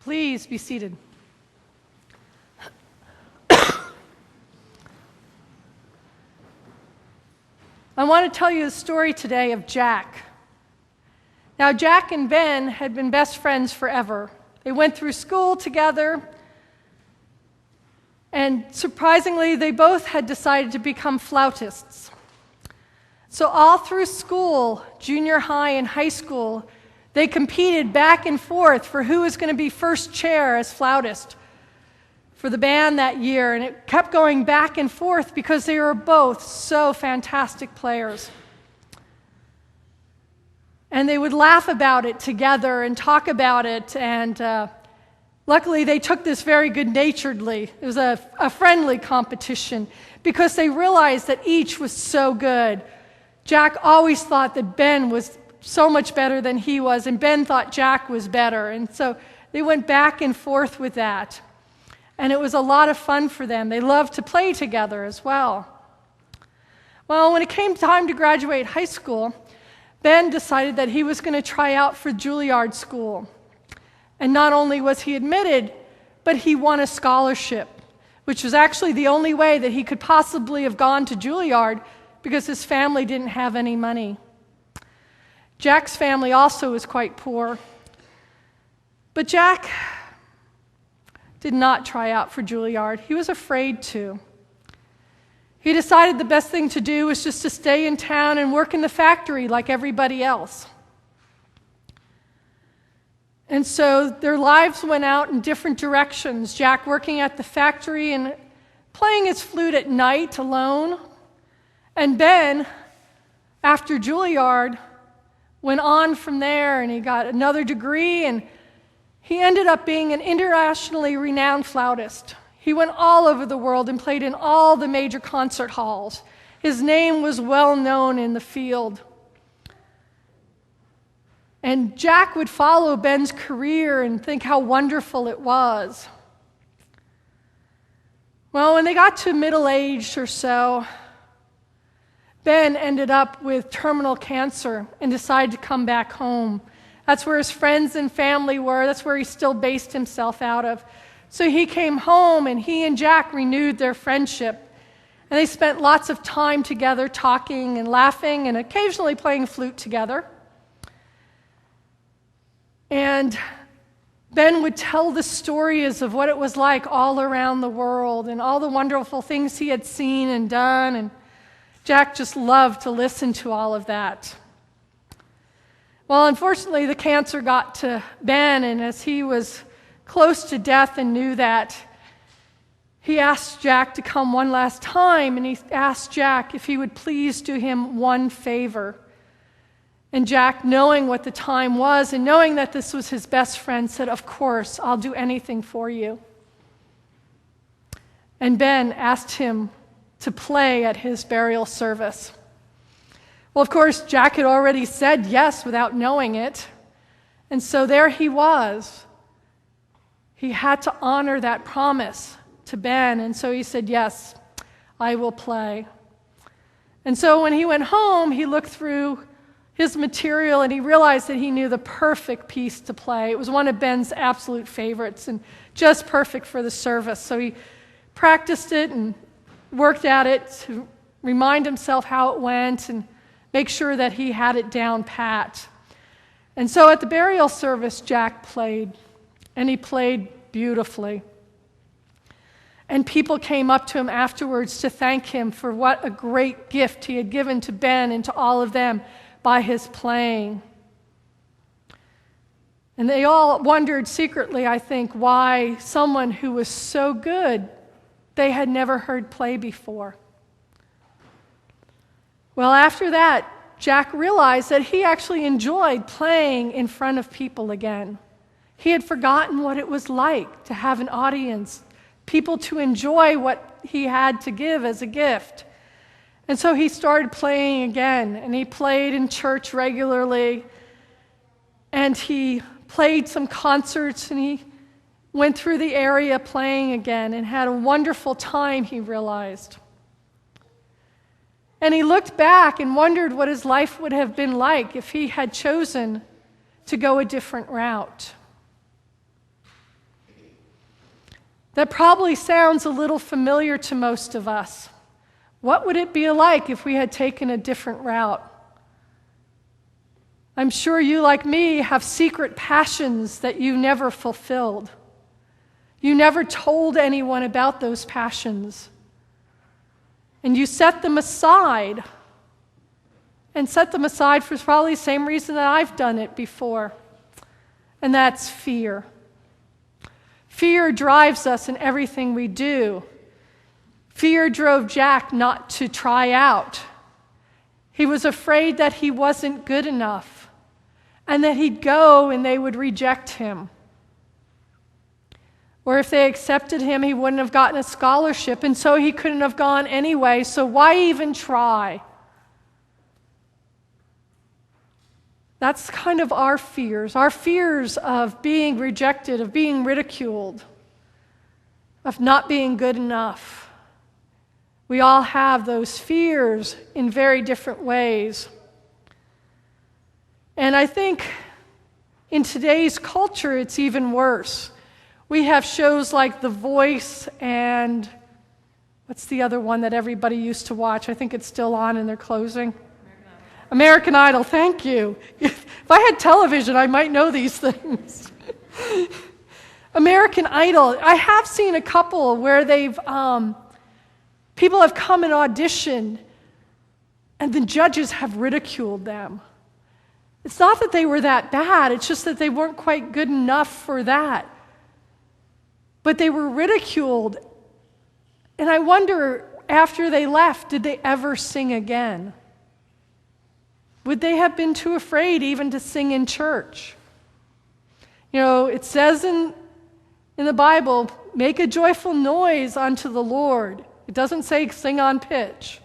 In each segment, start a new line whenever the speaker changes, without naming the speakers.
Please be seated. I want to tell you the story today of Jack. Now, Jack and Ben had been best friends forever. They went through school together, and surprisingly, they both had decided to become flautists. So all through school, junior high and high school, they competed back and forth for who was going to be first chair as flautist for the band that year, and it kept going back and forth because they were both so fantastic players. And they would laugh about it together and talk about it, and luckily they took this very good-naturedly. It was a friendly competition because they realized that each was so good. Jack always thought that Ben was so much better than he was, and Ben thought Jack was better, and so they went back and forth with that. And it was a lot of fun for them. They loved to play together as well. Well, when it came time to graduate high school, Ben decided that he was going to try out for Juilliard School. And not only was he admitted, but he won a scholarship, which was actually the only way that he could possibly have gone to Juilliard because his family didn't have any money. Jack's family also was quite poor. But Jack did not try out for Juilliard. He was afraid to. He decided the best thing to do was just to stay in town and work in the factory like everybody else. And so their lives went out in different directions. Jack working at the factory and playing his flute at night alone. And Ben, after Juilliard, went on from there and he got another degree, and he ended up being an internationally renowned flautist. He went all over the world and played in all the major concert halls. His name was well known in the field. And Jack would follow Ben's career and think how wonderful it was. Well, when they got to middle age or so, Ben ended up with terminal cancer and decided to come back home. That's where his friends and family were. That's where he still based himself out of. So he came home, and he and Jack renewed their friendship. And they spent lots of time together talking and laughing and occasionally playing flute together. And Ben would tell the stories of what it was like all around the world and all the wonderful things he had seen and done. And Jack just loved to listen to all of that. Well, unfortunately, the cancer got to Ben, and as he was close to death and knew that, he asked Jack to come one last time, and he asked Jack if he would please do him one favor. And Jack, knowing what the time was and knowing that this was his best friend, said, "Of course, I'll do anything for you." And Ben asked him to play at his burial service. Well, of course, Jack had already said yes without knowing it. And so there he was. He had to honor that promise to Ben. And so he said, "Yes, I will play." And so when he went home, he looked through his material and he realized that he knew the perfect piece to play. It was one of Ben's absolute favorites and just perfect for the service. So he practiced it and worked at it to remind himself how it went and make sure that he had it down pat. And so at the burial service, Jack played, and he played beautifully. And people came up to him afterwards to thank him for what a great gift he had given to Ben and to all of them by his playing. And they all wondered secretly, I think, why someone who was so good they had never heard play before. Well, after that, Jack realized that he actually enjoyed playing in front of people again. He had forgotten what it was like to have an audience, people to enjoy what he had to give as a gift. And so he started playing again, and he played in church regularly, and he played some concerts, and he went through the area playing again and had a wonderful time, he realized. And he looked back and wondered what his life would have been like if he had chosen to go a different route. that probably sounds a little familiar to most of us. What would it be like if we had taken a different route? I'm sure you, like me, have secret passions that you never fulfilled. You never told anyone about those passions. And you set them aside. And set them aside for probably the same reason that I've done it before. And that's fear. Fear drives us in everything we do. Fear drove Jack not to try out. He was afraid that he wasn't good enough and that he'd go and they would reject him. Or if they accepted him, he wouldn't have gotten a scholarship, and so he couldn't have gone anyway, so why even try? That's kind of our fears of being rejected, of being ridiculed, of not being good enough. We all have those fears in very different ways. And I think in today's culture, it's even worse. We have shows like The Voice and what's the other one that everybody used to watch? I think it's still on and they're closing. American Idol, thank you. If I had television, I might know these things. American Idol. I have seen a couple where people have come and auditioned, and the judges have ridiculed them. It's not that they were that bad, it's just that they weren't quite good enough for that. But they were ridiculed, and I wonder, after they left, did they ever sing again? Would they have been too afraid even to sing in church? You know, it says in the Bible, make a joyful noise unto the Lord. It doesn't say sing on pitch.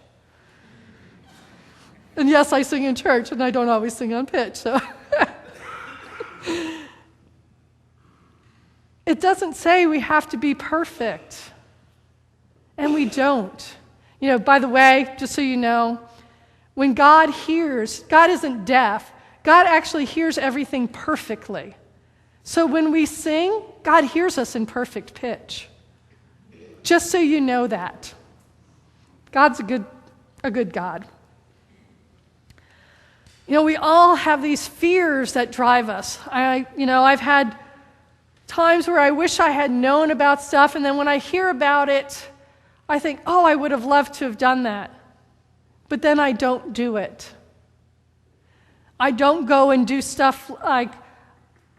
And yes, I sing in church, and I don't always sing on pitch. So it doesn't say we have to be perfect. And we don't. You know, by the way, just so you know, when God hears, God isn't deaf. God actually hears everything perfectly. So when we sing, God hears us in perfect pitch. Just so you know that. God's a good God. You know, we all have these fears that drive us. I've had times where I wish I had known about stuff, and then when I hear about it, I think, oh, I would have loved to have done that. But then I don't do it. I don't go and do stuff like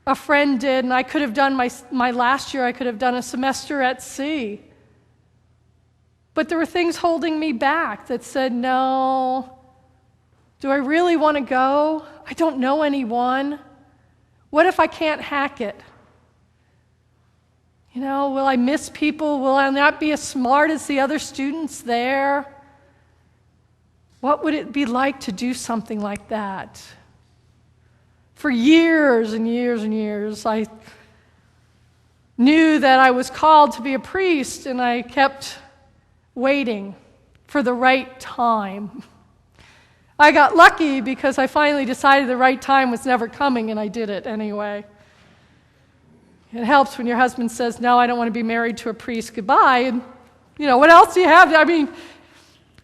a friend did, and I could have done my last year, I could have done a semester at sea. But there were things holding me back that said, no, do I really want to go? I don't know anyone. What if I can't hack it? You know, will I miss people? Will I not be as smart as the other students there? What would it be like to do something like that? For years and years and years, I knew that I was called to be a priest, and I kept waiting for the right time. I got lucky because I finally decided the right time was never coming, and I did it anyway. It helps when your husband says, no, I don't want to be married to a priest, goodbye. And, you know, what else do you have? I mean,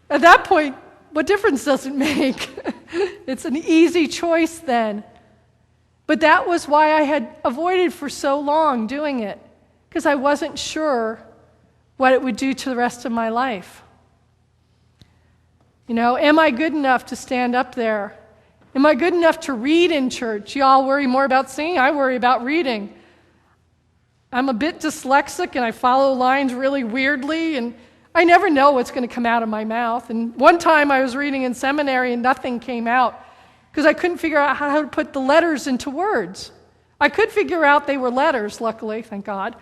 at that point, what difference does it make? It's an easy choice then. But that was why I had avoided for so long doing it, because I wasn't sure what it would do to the rest of my life. You know, am I good enough to stand up there? Am I good enough to read in church? You all worry more about singing. I worry about reading. I'm a bit dyslexic, and I follow lines really weirdly, and I never know what's going to come out of my mouth. And one time I was reading in seminary, and nothing came out because I couldn't figure out how to put the letters into words. I could figure out they were letters, luckily, thank God.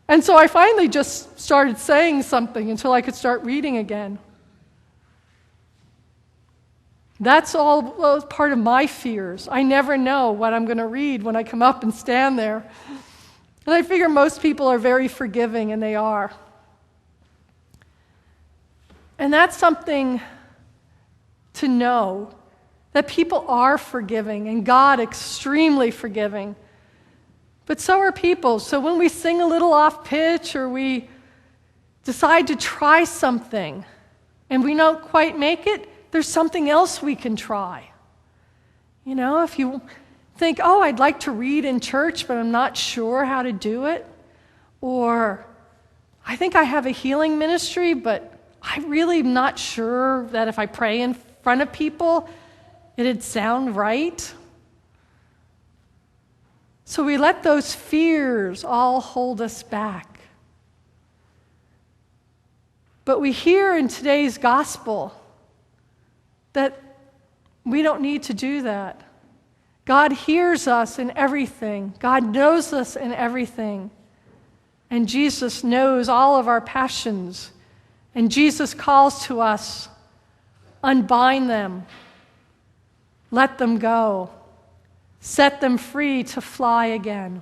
And so I finally just started saying something until I could start reading again. That's all part of my fears. I never know what I'm going to read when I come up and stand there. And I figure most people are very forgiving, and they are. And that's something to know, that people are forgiving, and God extremely forgiving. But so are people. So when we sing a little off pitch or we decide to try something and we don't quite make it, there's something else we can try. You know, if you think, oh, I'd like to read in church, but I'm not sure how to do it. Or I think I have a healing ministry, but I really am not sure that if I pray in front of people, it'd sound right. So we let those fears all hold us back. But we hear in today's gospel that we don't need to do that. God hears us in everything. God knows us in everything. And Jesus knows all of our passions. And Jesus calls to us, unbind them, let them go, set them free to fly again.